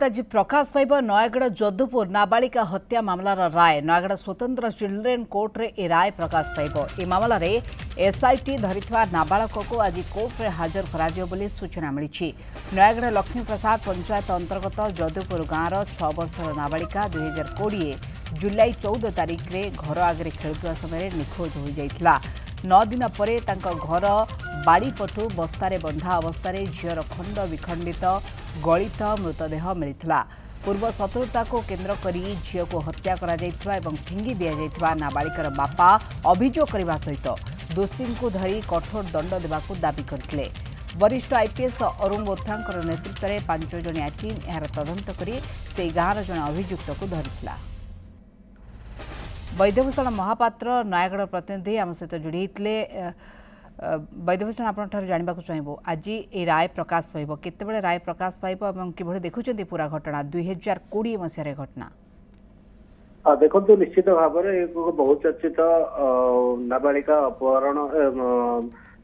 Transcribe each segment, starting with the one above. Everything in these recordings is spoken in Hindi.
आज प्रकाश पाइब नयगढ़ जदुपुर नाबालिका हत्या मामलार राय नयगढ़ स्वतंत्र चिल्ड्रेन कोर्ट रे ए राय प्रकाश पाइब ए मामला रे एसआईटी धरिथिबा नाबालक को आज कोर्ट रे हाजर कराजियो बोली सूचना मिली। नयगढ़ लक्ष्मी प्रसाद पंचायत अंतर्गत जदुपुर गाँवर 6 वर्षर नाबालिका 2020 जुलाई 14 तारिख रे घर आगे खेलुवा समय निखोज हो जाइथिला। 9 दिन पर घर बाड़ी पटू बस्तारे बंधा अवस्था झीर खंड विखंडित गलित मृतदेह मिलता। पूर्व शत्रुता को केन्द्र करी झील को हत्या करा जाइथिबा एवं फिंगी दिया जाइथिबा नाबालिकार बापा अभियोग करने सहित दोषी को धरी कठोर दंड देवाकू दाबी करथिले। वरिष्ठ आईपीएस अरुण बोथ्रा नेतृत्व में 5 जणिया टीम यार तदंत करी से गाँवर जड़े अभियुक्त को धरिथिला। वैद्यभूषण महापात्र नयगढ़ प्रतिनिधि आम सहित जोड़ी होते। वैद्यभूषण आपंठ जानवा चाहबू आज ये राय प्रकाश पाइब केते राय प्रकाश पाइब और किभली देखुं पूरा घटना 2020 मसीह घटना देखो निश्चित भाव में बहुत चर्चित नाबालिका अपहरण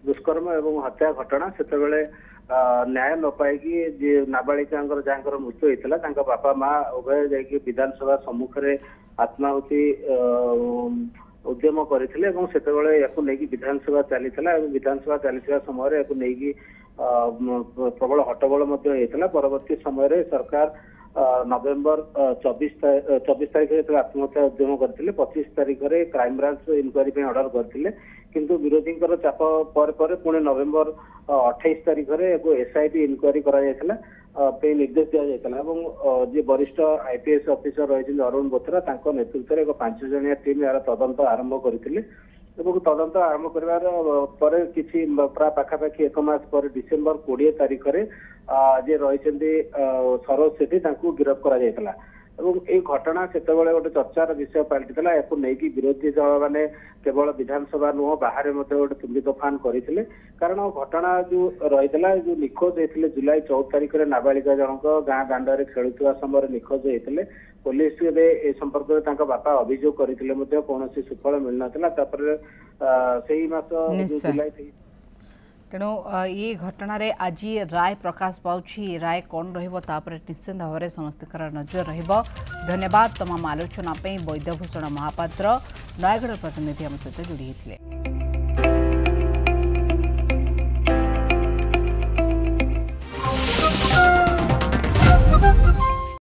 दुष्कर्म एवं हत्या घटना से न्याय न पाई नाबालिका जहाँ मृत्यु होता बापा माँ उभय जा विधानसभा सम्मुख में आत्माहुति उद्यम करते विधानसभा चली विधानसभा चली समय प्रबल हट्टगोल परवर्ती समय सरकार नवेम्बर 24 तारीख आत्महत्या उद्यम करते 25 तारीख में क्राइमब्रांच इनक्वारी ऑर्डर करते किंतु विरोधी चाप पर पुणी नवेम्बर 28 तारीख में एसआईटी इनक्वारी निर्देश दि जाता जी वरिष्ठ आईपीएस ऑफिसर रही अरुण बोथ्रा नेतृत्व में 5 जणिया टीम यार तदंत आरंभ करते तदंत आरंभ कर किसी पाखापाखि 1 मास पर डिसेम्बर 20 तारीख में जे रही सरोज सेठी गिरफ्त कर घटना से गोटे चर्चार विषय पलटिला या विरोधी दल मैंने केवल विधानसभा नुह बाहर गोटे तुंडी तोफान करते कारण घटना जो रही जो निखोज होते जुलाई 14 तारीख में नाबालिका जनक गाँ दांडे खेलुवा समय निखोज होते पुलिस ए संपर्क में बापा अभियोग करते कौन सुफल मिल नाला से मास जुलाई तेणु ये घटना रे आज राय प्रकाश पाउछि राय कौन रही निश्चित भाव में समस्त नजर रहिबो। धन्यवाद तमाम आलोचना पे वैद्यभूषण महापात्र नयगढ़ प्रतिनिधि आम सहित जोड़ी होते।